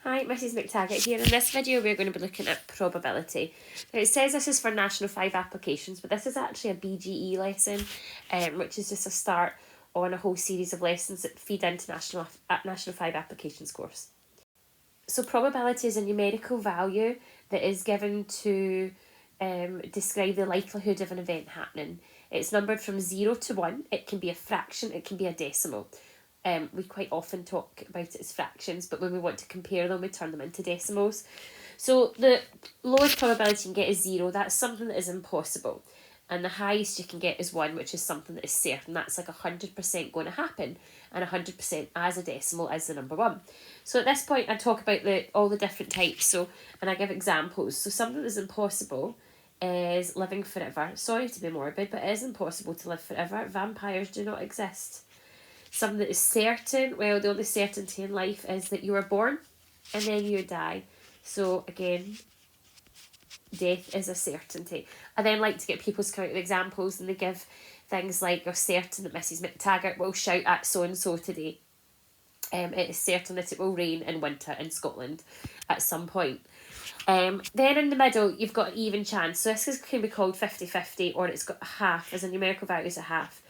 Hi, Mrs McTaggart here. In this video we're going to be looking at probability. Now it says this is for National 5 applications, but this is actually a BGE lesson, which is just a start on a whole series of lessons that feed into National 5 applications course. So probability is a numerical value that is given to describe the likelihood of an event happening. It's numbered from 0 to 1. It can be a fraction, it can be a decimal. We quite often talk about it as fractions, but when we want to compare them, we turn them into decimals. So the lowest probability you can get is 0. That's something that is impossible. And the highest you can get is 1, which is something that is certain. That's like 100% going to happen. And 100% as a decimal is the number 1. So at this point, I talk about all the different types. And I give examples. So something that is impossible is living forever. Sorry to be morbid, but it is impossible to live forever. Vampires do not exist. Something that is certain, well, the only certainty in life is that you are born and then you die. So again, death is a certainty. I then like to get people to come out with examples, and they give things like, you're certain that Mrs McTaggart will shout at so-and-so today. It is certain that it will rain in winter in Scotland at some point. Then in the middle, you've got an even chance. So this can be called 50-50, or it's got half, as a numerical value is a half.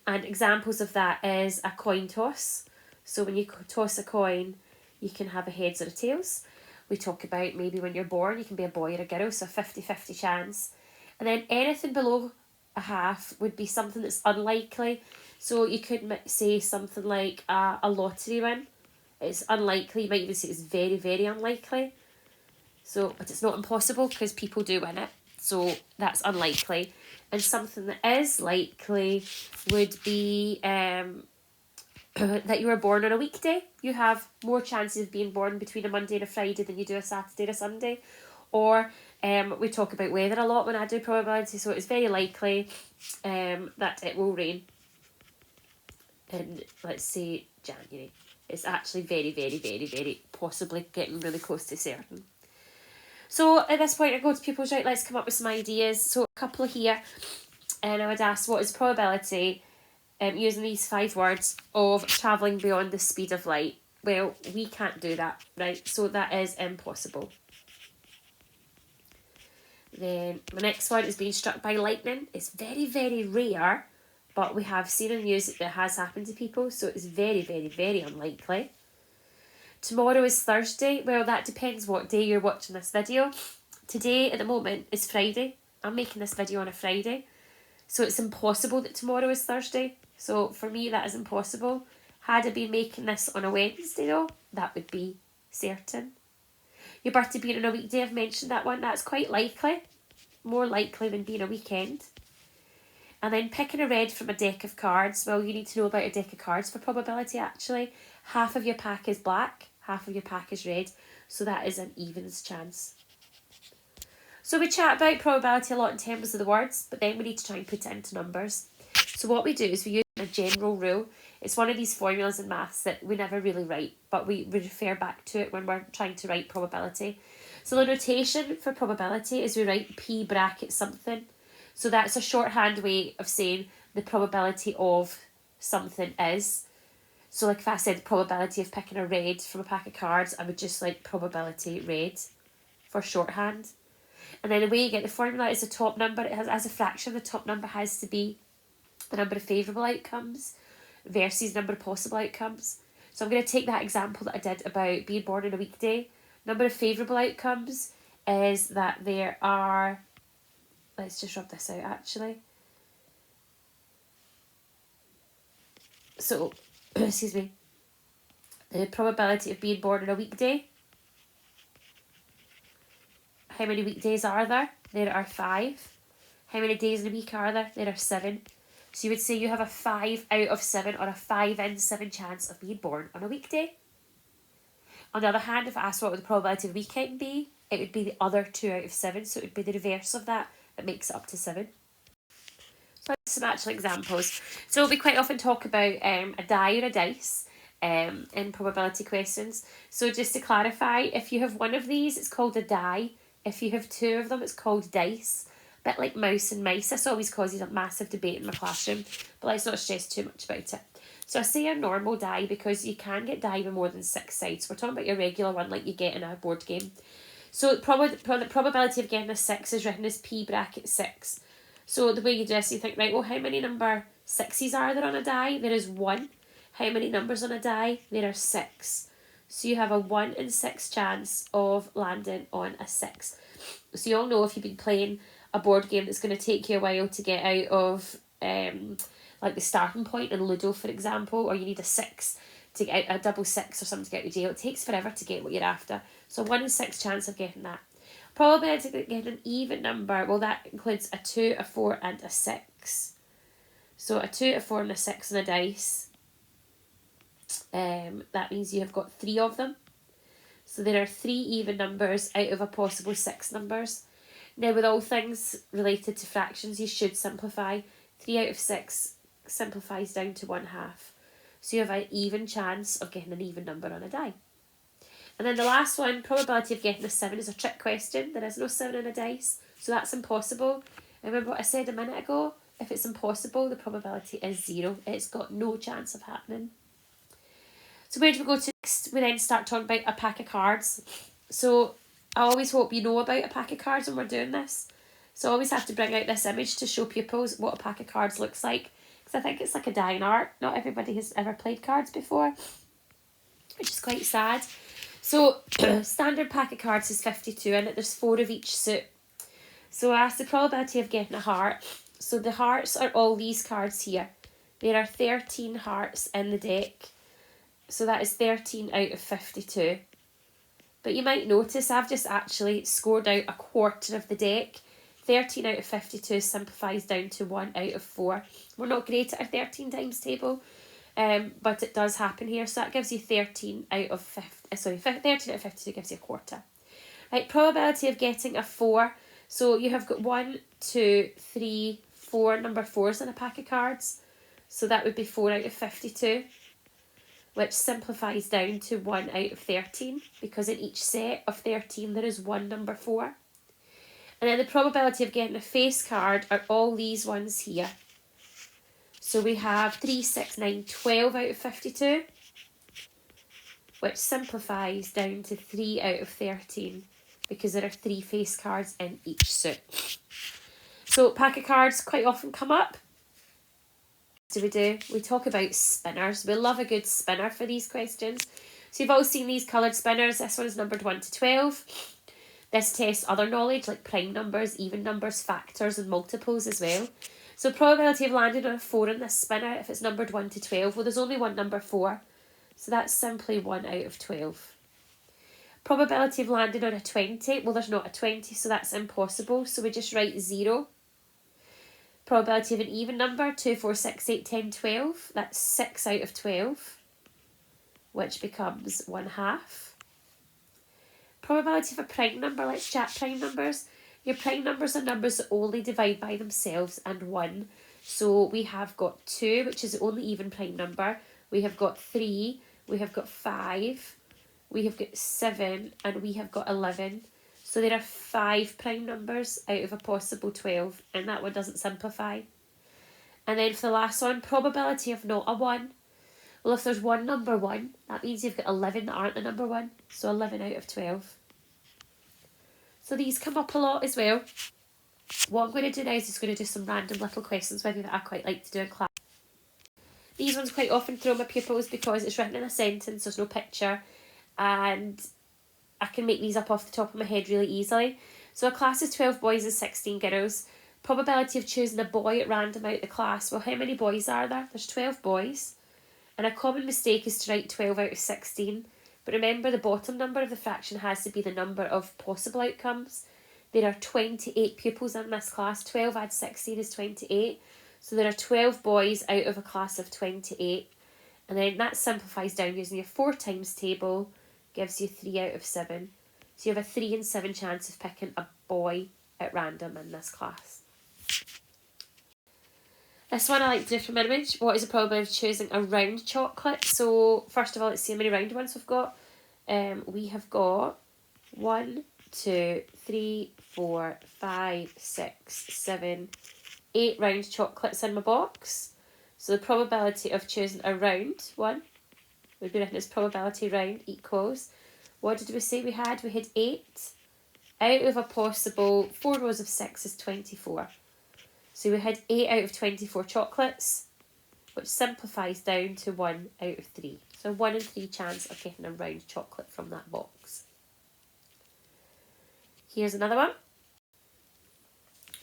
And examples of that is a coin toss. So when you toss a coin, you can have a heads or a tails. We talk about maybe when you're born, you can be a boy or a girl, so a 50-50 chance. And then anything below a half would be something that's unlikely. So you could say something like a lottery win. It's unlikely. You might even say it's very, very unlikely. So, but it's not impossible because people do win it. So that's unlikely. And something that is likely would be that you were born on a weekday. You have more chances of being born between a Monday and a Friday than you do a Saturday and a Sunday. Or we talk about weather a lot when I do probability. So it's very likely that it will rain in, let's say, January. It's actually very, very, very, very possibly getting really close to certain. So at this point I go to people, right, let's come up with some ideas. So a couple here, and I would ask, what is probability, using these 5 words, of travelling beyond the speed of light? Well, we can't do that, right? So that is impossible. Then the next one is being struck by lightning. It's very, very rare, but we have seen in news that it has happened to people, so it's very, very, very unlikely. Tomorrow is Thursday. Well, that depends what day you're watching this video. Today, at the moment, is Friday. I'm making this video on a Friday. So it's impossible that tomorrow is Thursday. So for me, that is impossible. Had I been making this on a Wednesday, though, that would be certain. Your birthday being on a weekday, I've mentioned that one. That's quite likely. More likely than being a weekend. And then picking a red from a deck of cards. Well, you need to know about a deck of cards for probability, actually. Half of your pack is black. Half of your pack is red, so that is an evens chance. So we chat about probability a lot in terms of the words, but then we need to try and put it into numbers. So what we do is we use a general rule. It's one of these formulas in maths that we never really write, but we refer back to it when we're trying to write probability. So the notation for probability is we write P bracket something. So that's a shorthand way of saying the probability of something is. So like if I said probability of picking a red from a pack of cards, I would just like probability red for shorthand. And then the way you get the formula is the top number. It has, as a fraction, the top number has to be the number of favourable outcomes versus number of possible outcomes. So I'm going to take that example that I did about being born on a weekday. Number of favourable outcomes is that there are, let's just rub this out actually. So, excuse me, the probability of being born on a weekday. How many weekdays are there? There are 5. How many days in a week are there? There are 7. So you would say you have a 5 out of 7 or a 5 in 7 chance of being born on a weekday. On the other hand, if I asked what would the probability of weekend be, it would be the other 2 out of 7. So it would be the reverse of that makes it up to 7. So some actual examples. So we quite often talk about a die or a dice in probability questions. So just to clarify, if you have one of these, it's called a die. If you have 2 of them, it's called dice. A bit like mouse and mice. This always causes a massive debate in my classroom, but let's not stress too much about it. So I say a normal die because you can get die with more than 6 sides. We're talking about your regular one like you get in a board game. So the probability of getting a 6 is written as P bracket 6. So the way you do this, you think, right, well, how many number 6s are there on a die? There is 1. How many numbers on a die? There are 6. So you have a 1 in 6 chance of landing on a 6. So you all know if you've been playing a board game that's going to take you a while to get out of, like the starting point in Ludo, for example, or you need a 6 to get out, a double 6 or something to get out of jail. It takes forever to get what you're after. So 1 in 6 chance of getting that. Probability of getting an even number, well, that includes a 2, a 4, and a 6. So a 2, a 4, and a 6 on a dice. That means you have got 3 of them. So there are 3 even numbers out of a possible 6 numbers. Now, with all things related to fractions, you should simplify. 3 out of 6 simplifies down to 1/2. So you have an even chance of getting an even number on a die. And then the last one, probability of getting a 7, is a trick question. There is no 7 on a dice, so that's impossible. And remember what I said a minute ago? If it's impossible, the probability is 0. It's got no chance of happening. So where do we go to next? We then start talking about a pack of cards. So I always hope you know about a pack of cards when we're doing this. So I always have to bring out this image to show pupils what a pack of cards looks like. Because I think it's like a dying art. Not everybody has ever played cards before, which is quite sad. So standard pack of cards is 52 in it. There's 4 of each suit. So I asked the probability of getting a heart. So the hearts are all these cards here. There are 13 hearts in the deck. So that is 13 out of 52. But you might notice I've just actually scored out a quarter of the deck. 13 out of 52 simplifies down to 1 out of 4. We're not great at our 13 times table, but it does happen here. So that gives you 13 out of 13 out of 52 gives you a quarter. Right, probability of getting a 4. So you have got 1, 2, 3, 4 number 4s in a pack of cards. So that would be 4 out of 52. Which simplifies down to 1 out of 13, because in each set of 13 there is 1 number 4. And then the probability of getting a face card are all these ones here. So we have 3, 6, 9, 12 out of 52, which simplifies down to 3 out of 13, because there are 3 face cards in each suit. So pack of cards quite often come up. We talk about spinners. We love a good spinner for these questions. So you've all seen these coloured spinners. This one is numbered 1 to 12. This tests other knowledge like prime numbers, even numbers, factors and multiples as well. So probability of landing on a 4 in this spinner if it's numbered 1 to 12. Well, there's only one number 4. So that's simply 1 out of 12. Probability of landing on a 20. Well, there's not a 20, so that's impossible. So we just write 0. Probability of an even number, 2, 4, 6, 8, 10, 12. That's 6 out of 12, which becomes 1/2. Probability of a prime number, let's chat prime numbers. Your prime numbers are numbers that only divide by themselves and 1. So we have got 2, which is the only even prime number. We have got 3, we have got 5, we have got 7, and we have got 11. So there are 5 prime numbers out of a possible 12, and that one doesn't simplify. And then for the last one, probability of not a 1. Well, if there's one number 1, that means you've got 11 that aren't the number 1. So 11 out of 12. So these come up a lot as well. What I'm going to do now is just going to do some random little questions with you that I quite like to do in class. These ones quite often throw my pupils because it's written in a sentence, there's no picture, and I can make these up off the top of my head really easily. So a class is 12 boys and 16 girls. Probability of choosing a boy at random out of the class. Well, how many boys are there? There's 12 boys. And a common mistake is to write 12 out of 16. But remember, the bottom number of the fraction has to be the number of possible outcomes. There are 28 pupils in this class. 12 add 16 is 28. So there are 12 boys out of a class of 28. And then that simplifies down using your 4 times table. Gives you 3 out of 7. So you have a 3 in 7 chance of picking a boy at random in this class. This one I like to do from an image. What is the probability of choosing a round chocolate? So first of all, let's see how many round ones we've got. We have got 1, 2, 3, 4, 5, 6, 7, 8 round chocolates in my box. So the probability of choosing a round one would be written as probability round equals, what did we say we had? We had 8 out of a possible 4 rows of 6 is 24. So we had 8 out of 24 chocolates, which simplifies down to 1 out of 3. So 1 in 3 chance of getting a round chocolate from that box. Here's another one.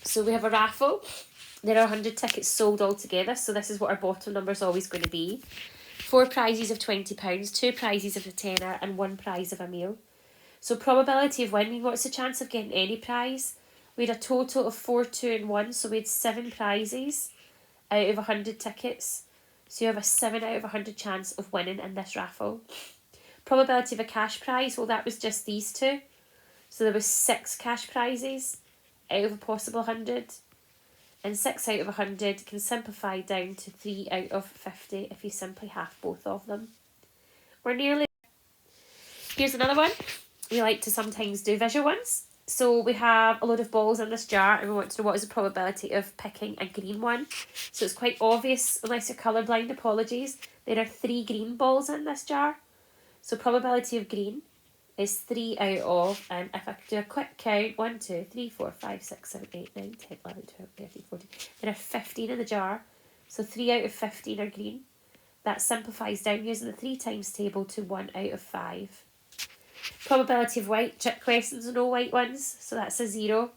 So we have a raffle. There are 100 tickets sold altogether, so this is what our bottom number is always going to be. 4 prizes of £20, 2 prizes of a tenner, and 1 prize of a meal. So probability of winning, what's the chance of getting any prize? We had a total of 4, 2 and 1, so we had 7 prizes out of 100 tickets. So you have a 7 out of 100 chance of winning in this raffle. Probability of a cash prize, well that was just these two. So there was 6 cash prizes out of a possible 100. And 6 out of 100 can simplify down to 3 out of 50 if you simply half both of them. We're nearly... Here's another one. We like to sometimes do visual ones. So we have a load of balls in this jar and we want to know what is the probability of picking a green one. So it's quite obvious, unless you're colourblind, apologies. There are 3 green balls in this jar. So probability of green is 3 out of, and if I could do a quick count, 1, 2, 3, 4, 5, 6, 7, 8, 9, 10, 11, 12, 13, 14. There are 15 in the jar. So 3 out of 15 are green. That simplifies down using the 3 times table to 1 out of 5. Probability of white, trick questions, no white ones, so that's a 0.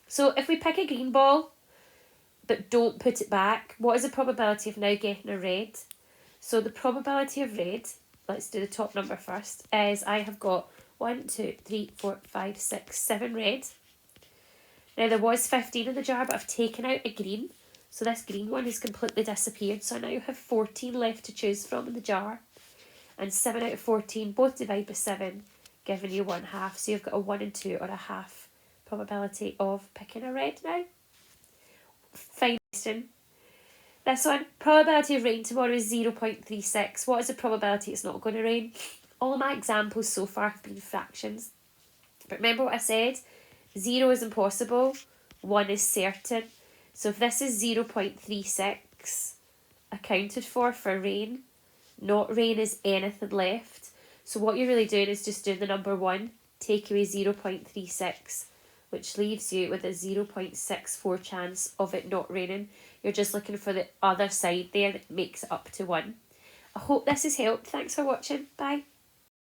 So if we pick a green ball but don't put it back, what is the probability of now getting a red? So the probability of red, let's do the top number first, is I have got 1, 2, 3, 4, 5, 6, 7 red. Now there was 15 in the jar, but I've taken out a green, so this green one has completely disappeared, so I now have 14 left to choose from in the jar. And 7 out of 14, both divide by 7, giving you 1/2. So you've got a 1 and 2 or a half probability of picking a red now. Final question. This one, probability of rain tomorrow is 0.36. What is the probability it's not going to rain? All my examples so far have been fractions. But remember what I said? 0 is impossible, 1 is certain. So if this is 0.36 accounted for rain, not rain is anything left. So what you're really doing is just doing the number 1, take away 0.36, which leaves you with a 0.64 chance of it not raining. You're just looking for the other side there that makes it up to 1. I hope this has helped. Thanks for watching. Bye.